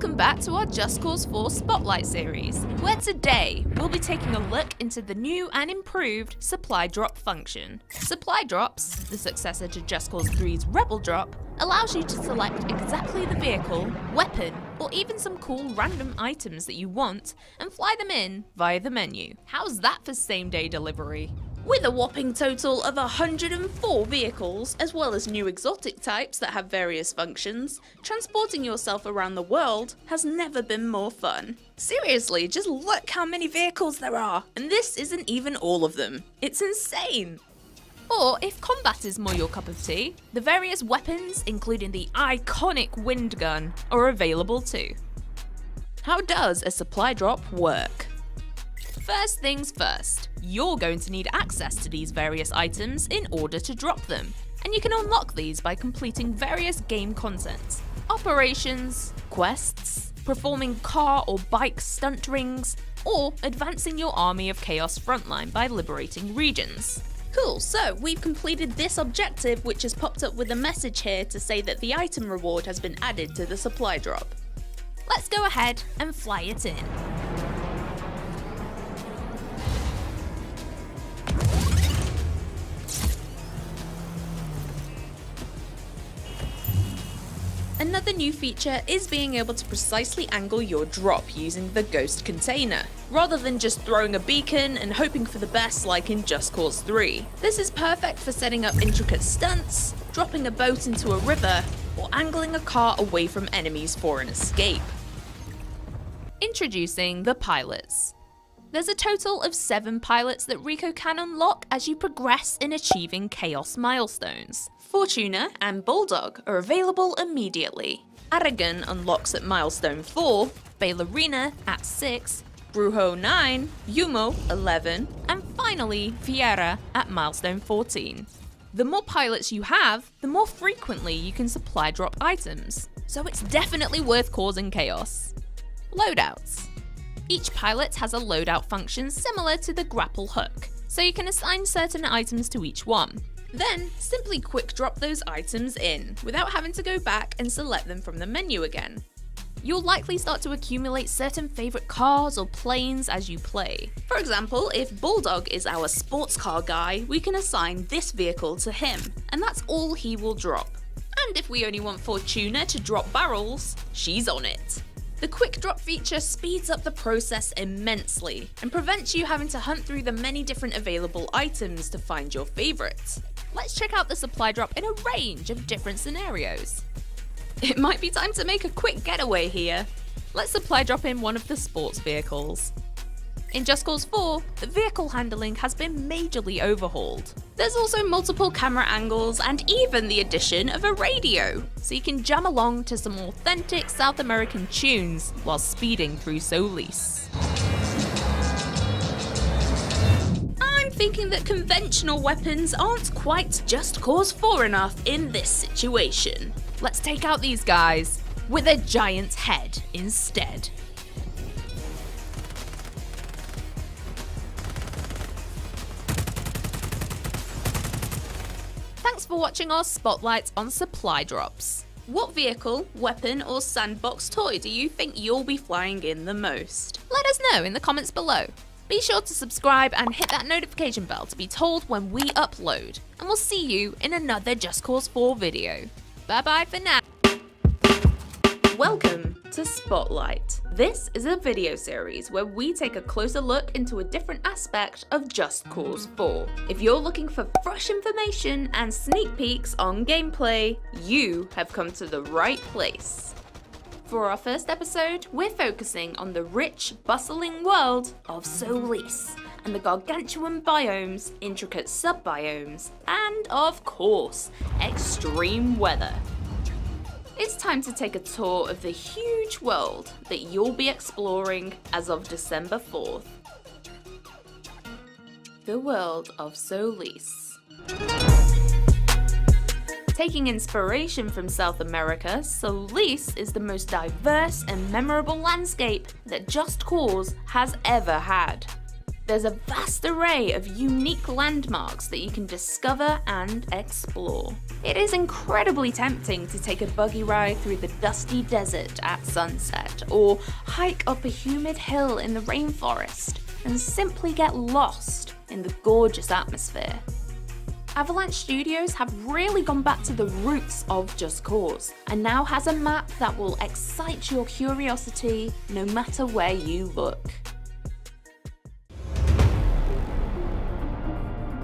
Welcome back to our Just Cause 4 Spotlight series, where today we'll be taking a look into the new and improved Supply Drop function. Supply Drops, the successor to Just Cause 3's Rebel Drop, allows you to select exactly the vehicle, weapon, or even some cool random items that you want and fly them in via the menu. How's that for same-day delivery? With a whopping total of 104 vehicles, as well as new exotic types that have various functions, transporting yourself around the world has never been more fun. Seriously, just look how many vehicles there are, and this isn't even all of them. It's insane! Or, if combat is more your cup of tea, the various weapons, including the iconic wind gun, are available too. How does a supply drop work? First things first, you're going to need access to these various items in order to drop them, and you can unlock these by completing various game content, operations, quests, performing car or bike stunt rings, or advancing your army of Chaos frontline by liberating regions. Cool, so we've completed this objective, which has popped up with a message here to say that the item reward has been added to the supply drop. Let's go ahead and fly it in. Another new feature is being able to precisely angle your drop using the Ghost container, rather than just throwing a beacon and hoping for the best like in Just Cause 3. This is perfect for setting up intricate stunts, dropping a boat into a river, or angling a car away from enemies for an escape. Introducing the pilots. There's a total of 7 pilots that Rico can unlock as you progress in achieving Chaos milestones. Fortuna and Bulldog are available immediately. Aragon unlocks at milestone 4, Ballerina at 6, Brujo 9, Yumo 11, and finally Fiera at milestone 14. The more pilots you have, the more frequently you can supply drop items, so it's definitely worth causing chaos. Loadouts. Each pilot has a loadout function similar to the grapple hook, so you can assign certain items to each one. Then, simply quick drop those items in, without having to go back and select them from the menu again. You'll likely start to accumulate certain favourite cars or planes as you play. For example, if Bulldog is our sports car guy, we can assign this vehicle to him, and that's all he will drop. And if we only want Fortuna to drop barrels, she's on it. The quick drop feature speeds up the process immensely and prevents you having to hunt through the many different available items to find your favourites. Let's check out the supply drop in a range of different scenarios. It might be time to make a quick getaway here. Let's supply drop in one of the sports vehicles. In Just Cause 4, the vehicle handling has been majorly overhauled. There's also multiple camera angles and even the addition of a radio, so you can jam along to some authentic South American tunes while speeding through Solis. I'm thinking that conventional weapons aren't quite Just Cause 4 enough in this situation. Let's take out these guys with a giant head instead. Thanks for watching our spotlight on supply drops. What vehicle, weapon, or sandbox toy do you think you'll be flying in the most? Let us know in the comments below. Be sure to subscribe and hit that notification bell to be told when we upload, and we'll see you in another Just Cause 4 video. Bye bye for now. Welcome to Spotlight. This is a video series where we take a closer look into a different aspect of Just Cause 4. If you're looking for fresh information and sneak peeks on gameplay, you have come to the right place. For our first episode, we're focusing on the rich, bustling world of Solis and the gargantuan biomes, intricate sub-biomes, and of course, extreme weather. It's time to take a tour of the huge world that you'll be exploring as of December 4th. The world of Solis. Taking inspiration from South America, Solis is the most diverse and memorable landscape that Just Cause has ever had. There's a vast array of unique landmarks that you can discover and explore. It is incredibly tempting to take a buggy ride through the dusty desert at sunset, or hike up a humid hill in the rainforest, and simply get lost in the gorgeous atmosphere. Avalanche Studios have really gone back to the roots of Just Cause, and now has a map that will excite your curiosity no matter where you look.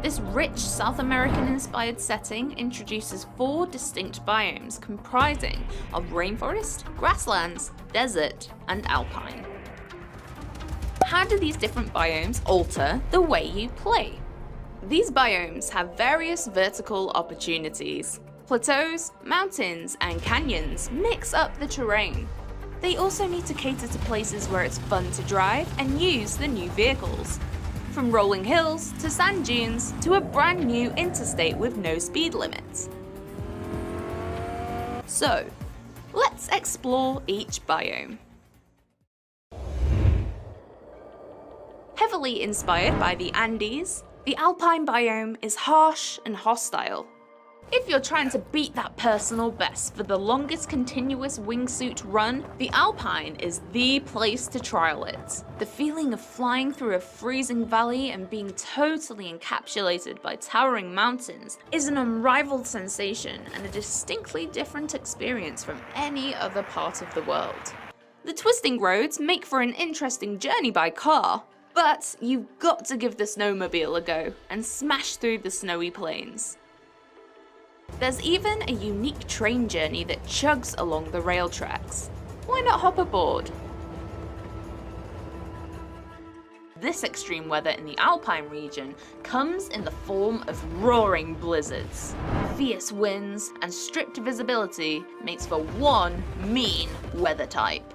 This rich South American-inspired setting introduces 4 distinct biomes comprising of rainforest, grasslands, desert, and alpine. How do these different biomes alter the way you play? These biomes have various vertical opportunities. Plateaus, mountains, and canyons mix up the terrain. They also need to cater to places where it's fun to drive and use the new vehicles. From rolling hills to sand dunes to a brand new interstate with no speed limits. So, let's explore each biome. Heavily inspired by the Andes, the alpine biome is harsh and hostile. If you're trying to beat that personal best for the longest continuous wingsuit run, the alpine is the place to trial it. The feeling of flying through a freezing valley and being totally encapsulated by towering mountains is an unrivaled sensation and a distinctly different experience from any other part of the world. The twisting roads make for an interesting journey by car, but you've got to give the snowmobile a go and smash through the snowy plains. There's even a unique train journey that chugs along the rail tracks. Why not hop aboard? This extreme weather in the Alpine region comes in the form of roaring blizzards. Fierce winds and stripped visibility makes for one mean weather type.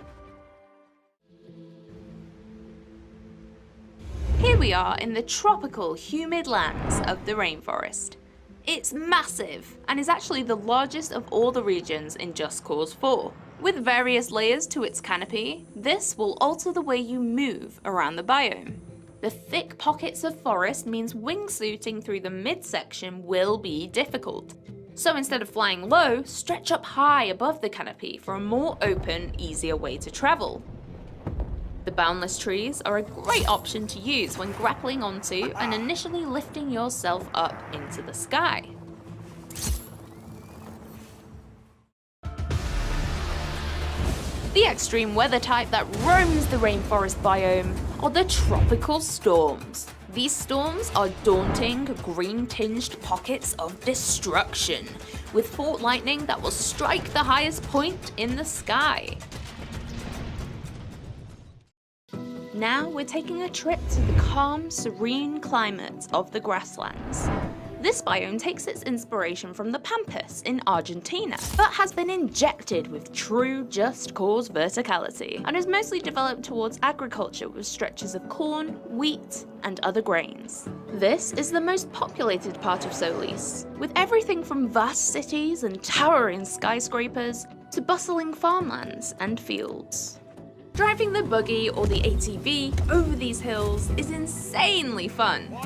Here we are in the tropical, humid lands of the rainforest. It's massive, and is actually the largest of all the regions in Just Cause 4. With various layers to its canopy, this will alter the way you move around the biome. The thick pockets of forest means wingsuiting through the midsection will be difficult. So instead of flying low, stretch up high above the canopy for a more open, easier way to travel. The boundless trees are a great option to use when grappling onto and initially lifting yourself up into the sky. The extreme weather type that roams the rainforest biome are the tropical storms. These storms are daunting, green-tinged pockets of destruction, with fault lightning that will strike the highest point in the sky. Now we're taking a trip to the calm, serene climate of the grasslands. This biome takes its inspiration from the Pampas in Argentina, but has been injected with true Just Cause verticality, and is mostly developed towards agriculture with stretches of corn, wheat, and other grains. This is the most populated part of Solis, with everything from vast cities and towering skyscrapers to bustling farmlands and fields. Driving the buggy or the ATV over these hills is insanely fun.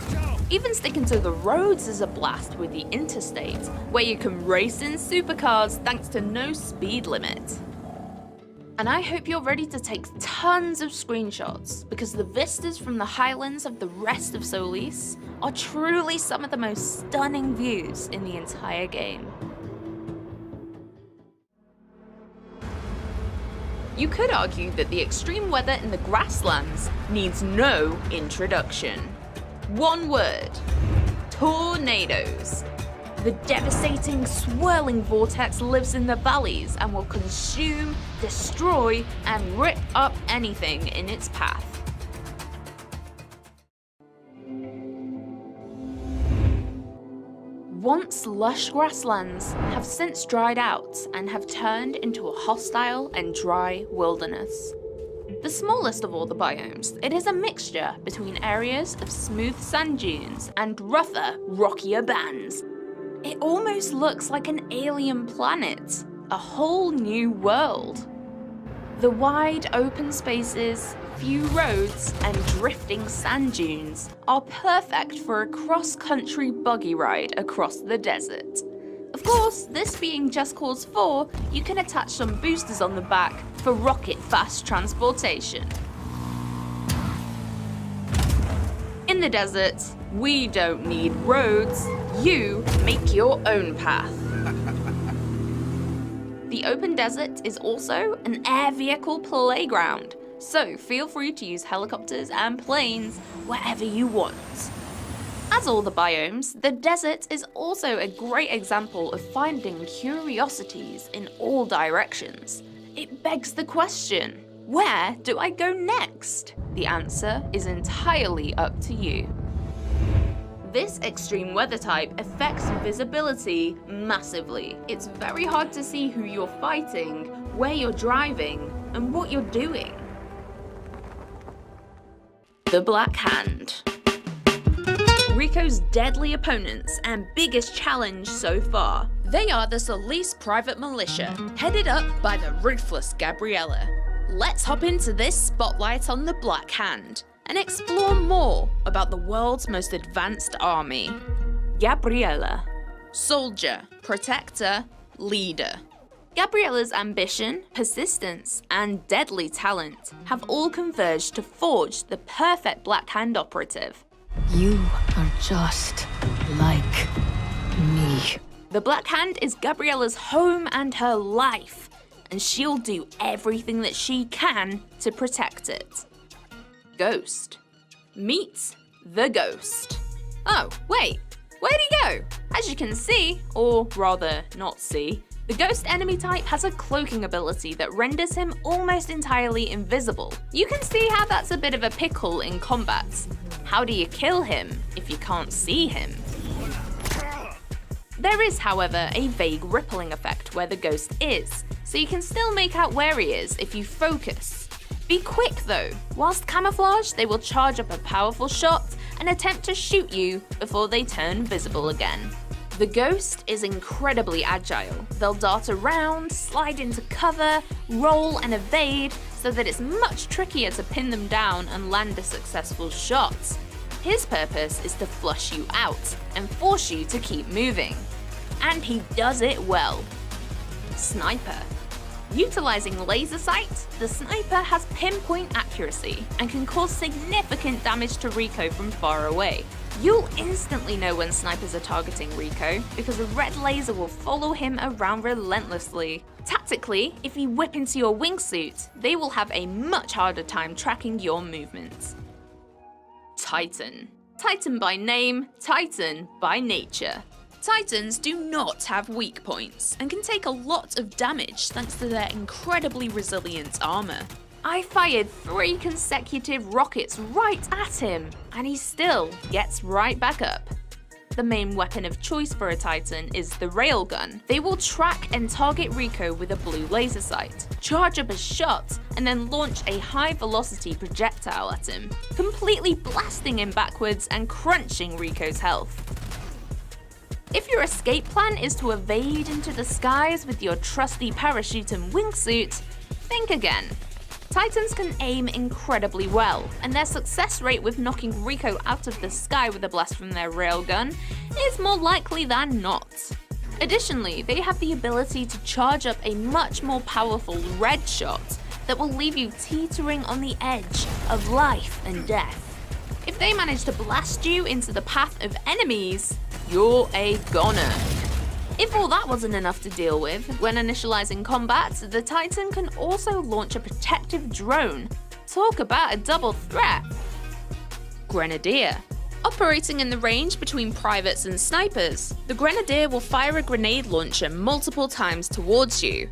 Even sticking to the roads is a blast with the interstate, where you can race in supercars thanks to no speed limit. And I hope you're ready to take tons of screenshots, because the vistas from the highlands of the rest of Solis are truly some of the most stunning views in the entire game. You could argue that the extreme weather in the grasslands needs no introduction. One word: tornadoes. The devastating, swirling vortex lives in the valleys and will consume, destroy, and rip up anything in its path. Once lush grasslands have since dried out and have turned into a hostile and dry wilderness. The smallest of all the biomes, it is a mixture between areas of smooth sand dunes and rougher, rockier bands. It almost looks like an alien planet, a whole new world. The wide open spaces, few roads, and drifting sand dunes are perfect for a cross-country buggy ride across the desert. Of course, this being Just Cause 4, you can attach some boosters on the back for rocket-fast transportation. In the desert, we don't need roads, you make your own path. The open desert is also an air vehicle playground, so feel free to use helicopters and planes wherever you want. As all the biomes, the desert is also a great example of finding curiosities in all directions. It begs the question, where do I go next? The answer is entirely up to you. This extreme weather type affects visibility massively. It's very hard to see who you're fighting, where you're driving, and what you're doing. The Black Hand. Rico's deadly opponents and biggest challenge so far. They are the Solis Private Militia, headed up by the ruthless Gabriella. Let's hop into this spotlight on the Black Hand and explore more about the world's most advanced army. Gabriella. Soldier, protector, leader. Gabriella's ambition, persistence, and deadly talent have all converged to forge the perfect Black Hand operative. You are just like me. The Black Hand is Gabriella's home and her life, and she'll do everything that she can to protect it. Ghost. Meet the Ghost. Oh, wait, where'd he go? As you can see, or rather not see, the Ghost enemy type has a cloaking ability that renders him almost entirely invisible. You can see how that's a bit of a pickle in combat. How do you kill him if you can't see him? There is, however, a vague rippling effect where the Ghost is, so you can still make out where he is if you focus. Be quick though. Whilst camouflaged, they will charge up a powerful shot and attempt to shoot you before they turn visible again. The Ghost is incredibly agile. They'll dart around, slide into cover, roll and evade, so that it's much trickier to pin them down and land a successful shot. His purpose is to flush you out and force you to keep moving. And he does it well. Sniper. Utilizing laser sight, the sniper has pinpoint accuracy and can cause significant damage to Rico from far away. You'll instantly know when snipers are targeting Rico because a red laser will follow him around relentlessly. Tactically, if you whip into your wingsuit, they will have a much harder time tracking your movements. Titan. Titan by name, Titan by nature. Titans do not have weak points and can take a lot of damage thanks to their incredibly resilient armor. I fired 3 consecutive rockets right at him, and he still gets right back up. The main weapon of choice for a Titan is the railgun. They will track and target Rico with a blue laser sight, charge up a shot, and then launch a high-velocity projectile at him, completely blasting him backwards and crunching Rico's health. If your escape plan is to evade into the skies with your trusty parachute and wingsuit, think again. Titans can aim incredibly well, and their success rate with knocking Rico out of the sky with a blast from their railgun is more likely than not. Additionally, they have the ability to charge up a much more powerful red shot that will leave you teetering on the edge of life and death. If they manage to blast you into the path of enemies, you're a goner. If all that wasn't enough to deal with, when initializing combat, the Titan can also launch a protective drone. Talk about a double threat. Grenadier. Operating in the range between privates and snipers, the Grenadier will fire a grenade launcher multiple times towards you.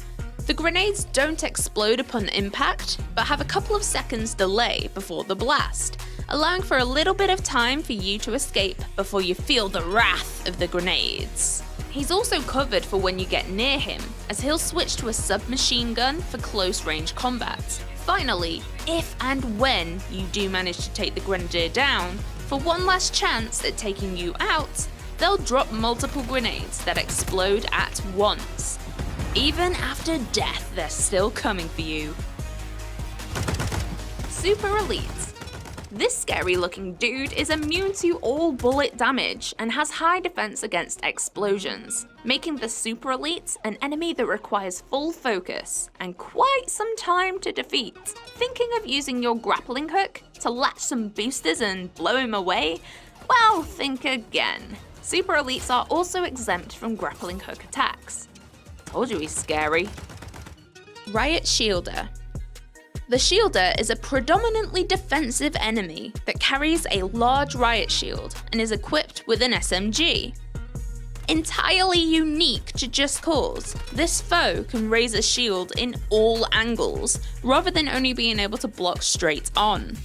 The grenades don't explode upon impact, but have a couple of seconds delay before the blast, allowing for a little bit of time for you to escape before you feel the wrath of the grenades. He's also covered for when you get near him, as he'll switch to a submachine gun for close-range combat. Finally, if and when you do manage to take the Grenadier down, for one last chance at taking you out, they'll drop multiple grenades that explode at once. Even after death, they're still coming for you. Super Elite. This scary looking dude is immune to all bullet damage and has high defense against explosions, making the Super Elite an enemy that requires full focus and quite some time to defeat. Thinking of using your grappling hook to latch some boosters and blow him away? Well, think again. Super Elites are also exempt from grappling hook attacks. Told you he's scary. Riot Shielder. The Shielder is a predominantly defensive enemy that carries a large riot shield and is equipped with an SMG. Entirely unique to Just Cause, this foe can raise a shield in all angles, rather than only being able to block straight on.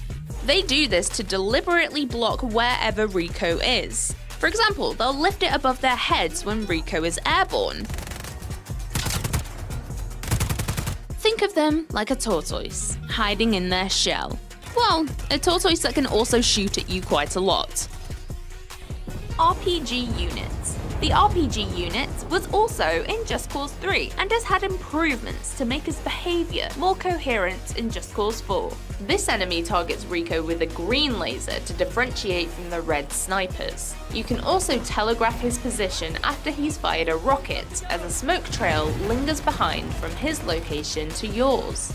They do this to deliberately block wherever Rico is. For example, they'll lift it above their heads when Rico is airborne. Think of them like a tortoise, hiding in their shell. Well, a tortoise that can also shoot at you quite a lot. RPG Unit. The RPG unit was also in Just Cause 3 and has had improvements to make his behaviour more coherent in Just Cause 4. This enemy targets Rico with a green laser to differentiate from the red snipers. You can also telegraph his position after he's fired a rocket, as a smoke trail lingers behind from his location to yours.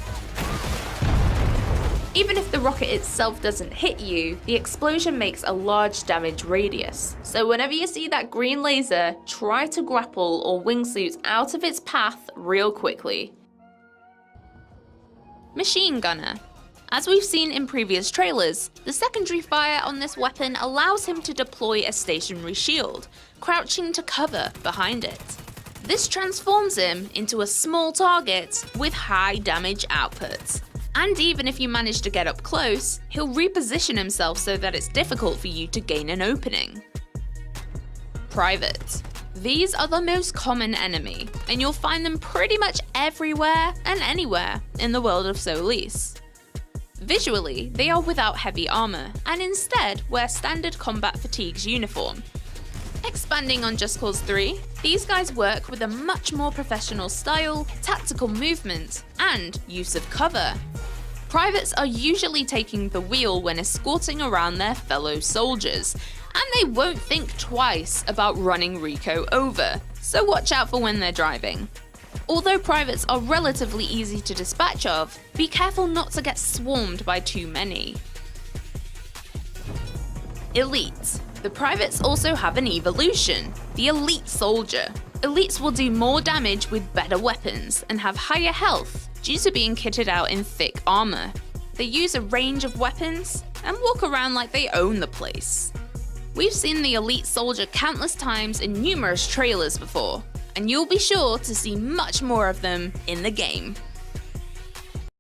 Even if the rocket itself doesn't hit you, the explosion makes a large damage radius. So whenever you see that green laser, try to grapple or wingsuit out of its path real quickly. Machine Gunner. As we've seen in previous trailers, the secondary fire on this weapon allows him to deploy a stationary shield, crouching to cover behind it. This transforms him into a small target with high damage output. And even if you manage to get up close, he'll reposition himself so that it's difficult for you to gain an opening. Private. These are the most common enemy, and you'll find them pretty much everywhere and anywhere in the world of Solis. Visually, they are without heavy armor, and instead wear standard combat fatigues uniform. Expanding on Just Cause 3, these guys work with a much more professional style, tactical movement, and use of cover. Privates are usually taking the wheel when escorting around their fellow soldiers, and they won't think twice about running Rico over, so watch out for when they're driving. Although privates are relatively easy to dispatch of, be careful not to get swarmed by too many. Elite. The privates also have an evolution, the Elite Soldier. Elites will do more damage with better weapons and have higher health due to being kitted out in thick armor. They use a range of weapons and walk around like they own the place. We've seen the Elite Soldier countless times in numerous trailers before, and you'll be sure to see much more of them in the game.